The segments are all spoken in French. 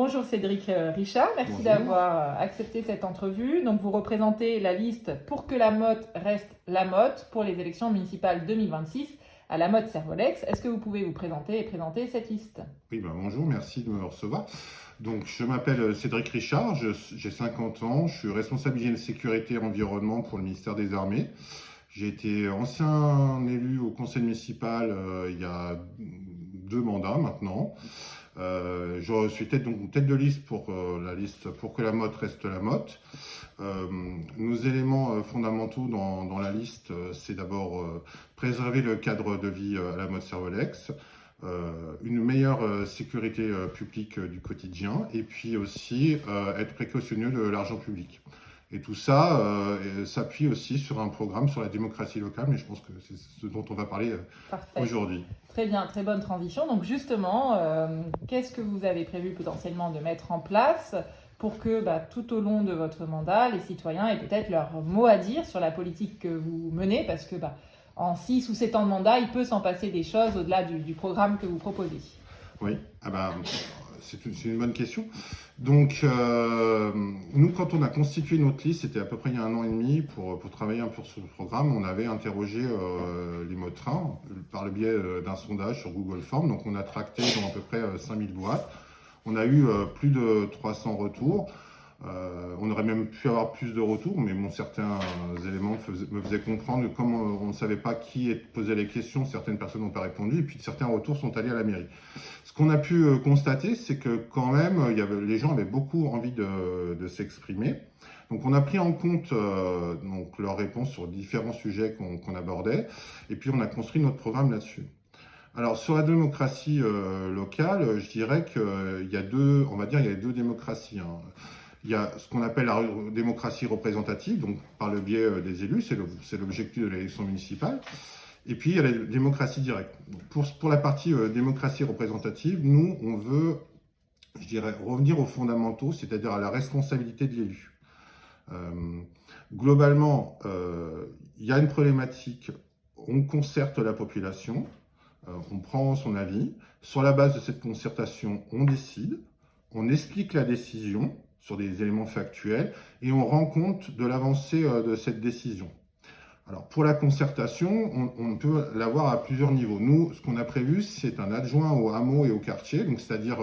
Bonjour Cédric Richard, merci Bonjour. d'avoir accepté cette entrevue. Donc vous représentez la liste Pour que la Motte reste la Motte pour les élections municipales 2026 à la Motte Servolex. Est-ce que vous pouvez vous présenter et présenter cette liste? Oui, bonjour, merci de me recevoir. Donc, je m'appelle Cédric Richard, j'ai 50 ans, je suis responsable hygiène, sécurité et environnement pour le ministère des Armées. J'ai été ancien élu au conseil municipal il y a 2 mandats maintenant. Je suis tête de liste pour la liste Pour que la Motte reste la Motte. Nos éléments fondamentaux dans la liste, c'est d'abord préserver le cadre de vie à la Motte Servolex, une meilleure sécurité publique du quotidien, et puis aussi être précautionneux de l'argent public. Et tout ça s'appuie aussi sur un programme sur la démocratie locale, mais je pense que c'est ce dont on va parler Parfait. aujourd'hui. Très bien, très bonne transition. Donc justement, qu'est-ce que vous avez prévu potentiellement de mettre en place pour que tout au long de votre mandat, les citoyens aient peut-être leur mot à dire sur la politique que vous menez, parce que en 6 ou 7 ans de mandat, il peut s'en passer des choses au-delà du programme que vous proposez. Oui, c'est une bonne question. Donc, nous, quand on a constitué notre liste, c'était à peu près il y a 1 an et demi, pour travailler un peu sur le programme, on avait interrogé les Motterins par le biais d'un sondage sur Google Forms. Donc, on a tracté dans à peu près 5000 boîtes. On a eu plus de 300 retours. On aurait même pu avoir plus de retours, mais certains éléments me faisaient comprendre que comme on ne savait pas qui posait les questions, certaines personnes n'ont pas répondu, et puis certains retours sont allés à la mairie. Ce qu'on a pu constater, c'est que quand même, les gens avaient beaucoup envie de s'exprimer. Donc on a pris en compte leurs réponses sur différents sujets qu'on abordait, et puis on a construit notre programme là-dessus. Alors sur la démocratie locale, je dirais qu'il y a il y a deux démocraties, hein. Il y a ce qu'on appelle la démocratie représentative, donc par le biais des élus, c'est l'objectif de l'élection municipale. Et puis il y a la démocratie directe. Donc, pour la partie démocratie représentative, nous, on veut, je dirais, revenir aux fondamentaux, c'est-à-dire à la responsabilité de l'élu. Globalement, il y a une problématique, on concerte la population, on prend son avis. Sur la base de cette concertation, on décide, on explique la décision sur des éléments factuels et on rend compte de l'avancée de cette décision. Alors pour la concertation, on peut l'avoir à plusieurs niveaux. Nous, ce qu'on a prévu, c'est un adjoint au hameau et au quartier, donc c'est-à-dire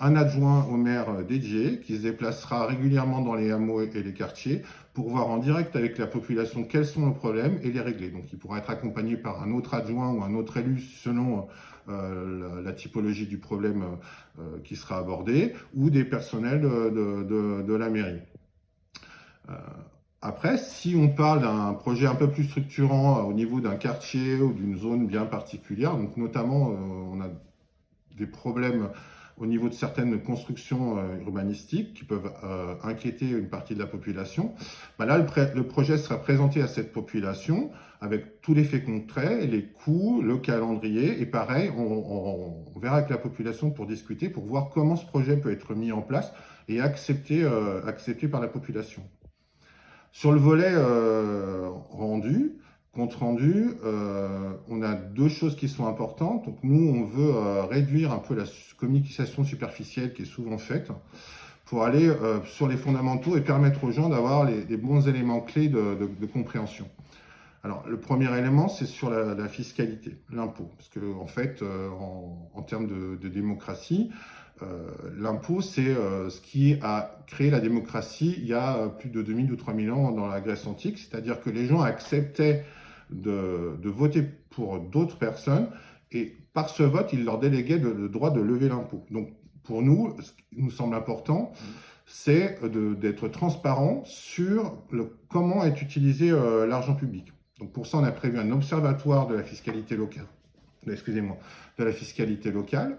un adjoint au maire dédié qui se déplacera régulièrement dans les hameaux et les quartiers pour voir en direct avec la population quels sont nos problèmes et les régler. Donc il pourra être accompagné par un autre adjoint ou un autre élu selon la typologie du problème qui sera abordé, ou des personnels de la mairie. Après, si on parle d'un projet un peu plus structurant au niveau d'un quartier ou d'une zone bien particulière, donc notamment on a des problèmes au niveau de certaines constructions urbanistiques qui peuvent inquiéter une partie de la population, là le projet sera présenté à cette population avec tous les faits concrets, les coûts, le calendrier, et pareil, on verra avec la population pour discuter, pour voir comment ce projet peut être mis en place et accepté par la population. Sur le volet compte rendu, on a 2 choses qui sont importantes. Donc nous, on veut réduire un peu la communication superficielle qui est souvent faite pour aller sur les fondamentaux et permettre aux gens d'avoir les bons éléments clés de compréhension. Alors, le premier élément, c'est sur la fiscalité, l'impôt. Parce que, en fait, en termes de démocratie, l'impôt, c'est ce qui a créé la démocratie il y a plus de 2000 ou 3000 ans dans la Grèce antique. C'est-à-dire que les gens acceptaient de voter pour d'autres personnes et par ce vote, ils leur déléguaient le droit de lever l'impôt. Donc, pour nous, ce qui nous semble important, c'est d'être transparent sur comment est utilisé l'argent public. Donc pour ça, on a prévu un observatoire de la fiscalité locale. De la fiscalité locale.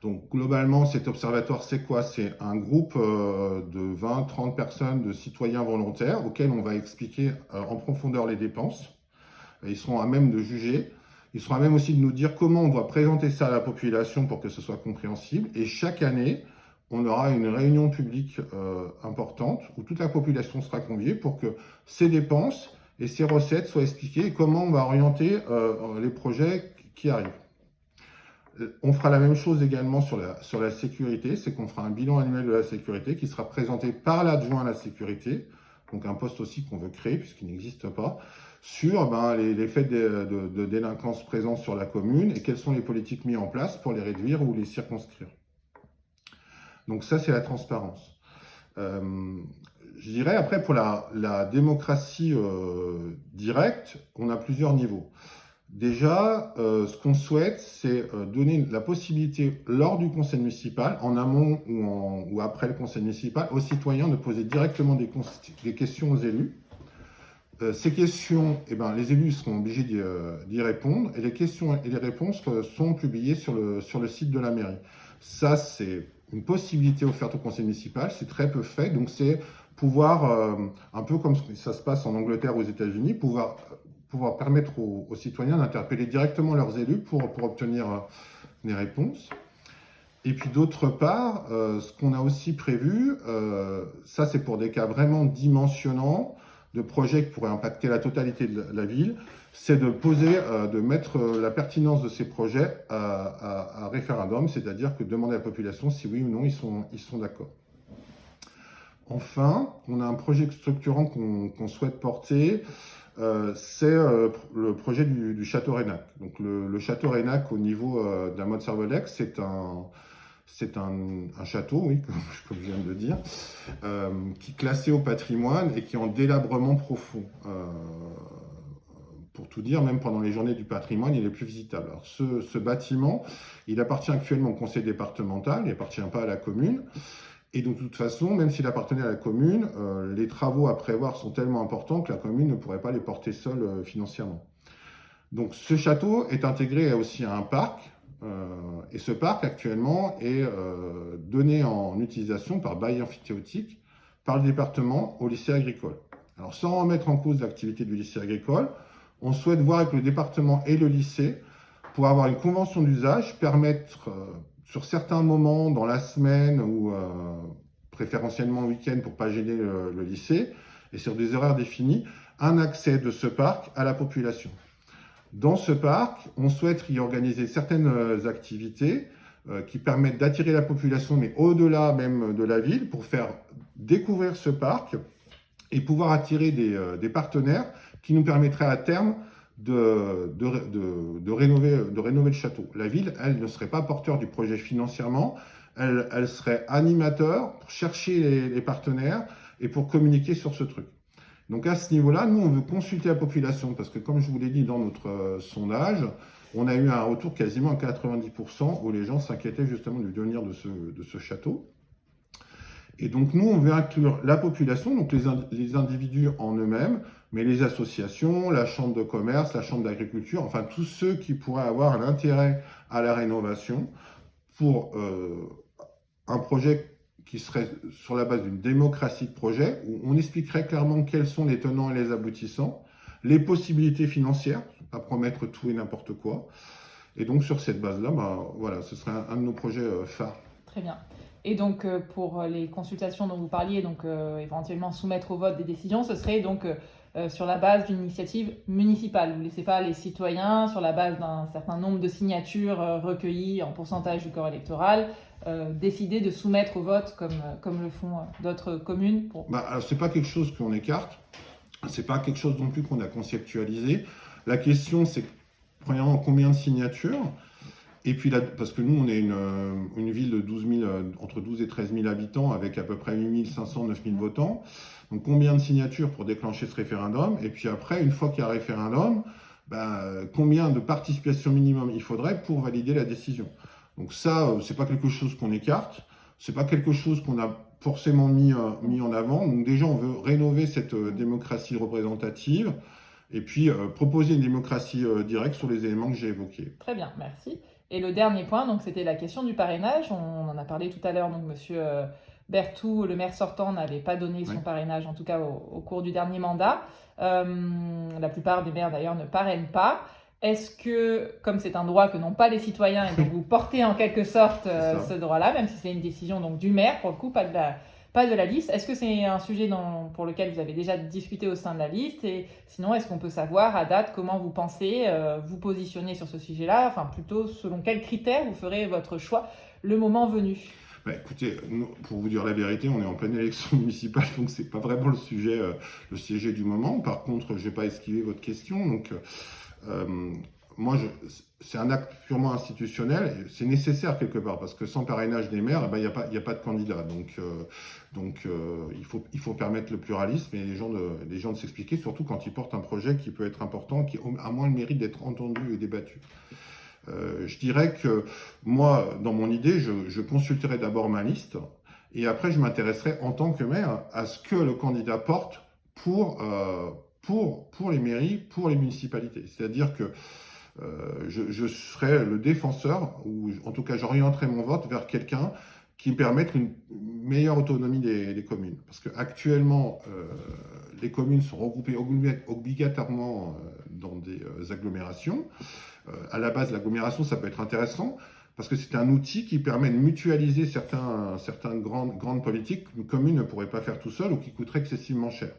Donc globalement, cet observatoire, c'est quoi? C'est un groupe de 20-30 personnes, de citoyens volontaires, auxquels on va expliquer en profondeur les dépenses. Et ils seront à même de juger. Ils seront à même aussi de nous dire comment on doit présenter ça à la population pour que ce soit compréhensible. Et chaque année, on aura une réunion publique importante où toute la population sera conviée pour que ces dépenses et ces recettes soient expliquées et comment on va orienter les projets qui arrivent. On fera la même chose également sur la sécurité, c'est qu'on fera un bilan annuel de la sécurité qui sera présenté par l'adjoint à la sécurité, donc un poste aussi qu'on veut créer puisqu'il n'existe pas, sur les faits de délinquance présents sur la commune et quelles sont les politiques mises en place pour les réduire ou les circonscrire. Donc ça, c'est la transparence. Je dirais après pour la démocratie directe, on a plusieurs niveaux. Déjà, ce qu'on souhaite, c'est donner la possibilité lors du conseil municipal, en amont ou après le conseil municipal, aux citoyens de poser directement des questions aux élus. Ces questions, les élus seront obligés d'y répondre et les questions et les réponses sont publiées sur le site de la mairie. Ça, c'est une possibilité offerte au conseil municipal, c'est très peu fait, donc c'est pouvoir, un peu comme ça se passe en Angleterre ou aux États-Unis, pouvoir permettre aux citoyens d'interpeller directement leurs élus pour obtenir des réponses. Et puis d'autre part, ce qu'on a aussi prévu, ça c'est pour des cas vraiment dimensionnants, de projets qui pourraient impacter la totalité de la ville, c'est de mettre la pertinence de ces projets à référendum, c'est-à-dire que demander à la population si oui ou non ils sont d'accord. Enfin, on a un projet structurant qu'on souhaite porter, c'est le projet du Château Raynac. Donc le Château Raynac au niveau de la Motte-Servolex, c'est un château, oui, comme je viens de le dire, qui est classé au patrimoine et qui est en délabrement profond. Pour tout dire, même pendant les journées du patrimoine, il est plus visitable. Alors ce bâtiment, il appartient actuellement au conseil départemental, il n'appartient pas à la commune. Et de toute façon, même s'il appartenait à la commune, les travaux à prévoir sont tellement importants que la commune ne pourrait pas les porter seule financièrement. Donc ce château est intégré aussi à un parc, et ce parc actuellement est donné en utilisation par bail amphithéotique par le département au lycée agricole. Alors sans remettre en cause l'activité du lycée agricole, on souhaite voir avec le département et le lycée pour avoir une convention d'usage, permettre sur certains moments dans la semaine ou préférentiellement le week-end pour ne pas gêner le lycée, et sur des horaires définis, un accès de ce parc à la population. Dans ce parc, on souhaite y organiser certaines activités qui permettent d'attirer la population, mais au-delà même de la ville, pour faire découvrir ce parc et pouvoir attirer des partenaires qui nous permettraient à terme de rénover le château. La ville, elle ne serait pas porteur du projet financièrement, elle serait animateur pour chercher les partenaires et pour communiquer sur ce truc. Donc à ce niveau-là, nous, on veut consulter la population parce que, comme je vous l'ai dit dans notre sondage, on a eu un retour quasiment à 90% où les gens s'inquiétaient justement du devenir de ce château. Et donc nous, on veut inclure la population, donc les individus en eux-mêmes, mais les associations, la chambre de commerce, la chambre d'agriculture, enfin tous ceux qui pourraient avoir l'intérêt à la rénovation pour un projet qui serait sur la base d'une démocratie de projet, où on expliquerait clairement quels sont les tenants et les aboutissants, les possibilités financières, pas promettre tout et n'importe quoi. Et donc sur cette base-là, voilà, ce serait un de nos projets phares. Très bien. Et donc pour les consultations dont vous parliez, donc éventuellement soumettre au vote des décisions, ce serait donc sur la base d'une initiative municipale. Vous ne laissez pas les citoyens, sur la base d'un certain nombre de signatures recueillies en pourcentage du corps électoral, décider de soumettre au vote comme le font d'autres communes c'est pas quelque chose qu'on écarte, c'est pas quelque chose non plus qu'on a conceptualisé. La question, c'est premièrement combien de signatures, et puis là, parce que nous on est une ville de entre 12 et 13 000 habitants avec à peu près 8 500, 9 000 votants. Donc combien de signatures pour déclencher ce référendum, et puis après, une fois qu'il y a un référendum, combien de participation minimum il faudrait pour valider la décision. Donc ça, c'est pas quelque chose qu'on écarte, c'est pas quelque chose qu'on a forcément mis en avant. Donc déjà, on veut rénover cette démocratie représentative et puis proposer une démocratie directe sur les éléments que j'ai évoqués. Très bien, merci. Et le dernier point, donc c'était la question du parrainage. On en a parlé tout à l'heure, donc Monsieur Berthoud, le maire sortant, n'avait pas donné son parrainage, en tout cas au cours du dernier mandat. La plupart des maires d'ailleurs ne parrainent pas. Est-ce que, comme c'est un droit que n'ont pas les citoyens, et donc vous portez en quelque sorte ce droit-là, même si c'est une décision donc, du maire, pour le coup, pas pas de la liste. Est-ce que c'est un sujet pour lequel vous avez déjà discuté au sein de la liste? Et sinon, est-ce qu'on peut savoir à date comment vous pensez vous positionner sur ce sujet-là? Enfin, plutôt selon quels critères vous ferez votre choix le moment venu? Bah, écoutez, nous, pour vous dire la vérité, on est en pleine élection municipale, donc c'est pas vraiment le sujet du moment. Par contre, je vais pas esquiver votre question. Donc, euh, moi, c'est un acte purement institutionnel. Et c'est nécessaire quelque part parce que sans parrainage des maires, eh ben, il y a pas de candidat. Il faut permettre le pluralisme et les gens de s'expliquer, surtout quand ils portent un projet qui peut être important, qui a moins le mérite d'être entendu et débattu. Je dirais que moi, dans mon idée, je consulterai d'abord ma liste et après je m'intéresserai en tant que maire à ce que le candidat porte pour les mairies, pour les municipalités. C'est-à-dire que je serai le défenseur, ou en tout cas j'orienterai mon vote vers quelqu'un qui me permette une meilleure autonomie des communes. Parce qu'actuellement, les communes sont regroupées obligatoirement dans des agglomérations. À la base, l'agglomération, ça peut être intéressant parce que c'est un outil qui permet de mutualiser certaines grandes politiques qu'une commune ne pourrait pas faire tout seul ou qui coûterait excessivement cher.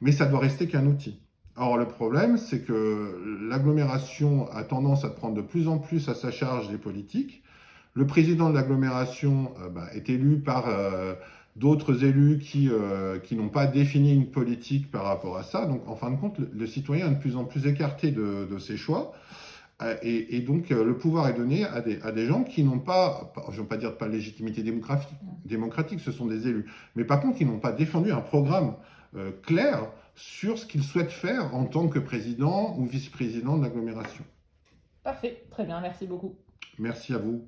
Mais ça doit rester qu'un outil. Or, le problème, c'est que l'agglomération a tendance à prendre de plus en plus à sa charge les politiques. Le président de l'agglomération est élu par d'autres élus qui n'ont pas défini une politique par rapport à ça. Donc, en fin de compte, le citoyen est de plus en plus écarté de ses choix. Et donc, le pouvoir est donné à des gens qui n'ont pas, je ne veux pas dire pas de légitimité démocratique, ce sont des élus. Mais par contre, ils n'ont pas défendu un programme clair sur ce qu'ils souhaitent faire en tant que président ou vice-président de l'agglomération. Parfait, très bien, merci beaucoup. Merci à vous.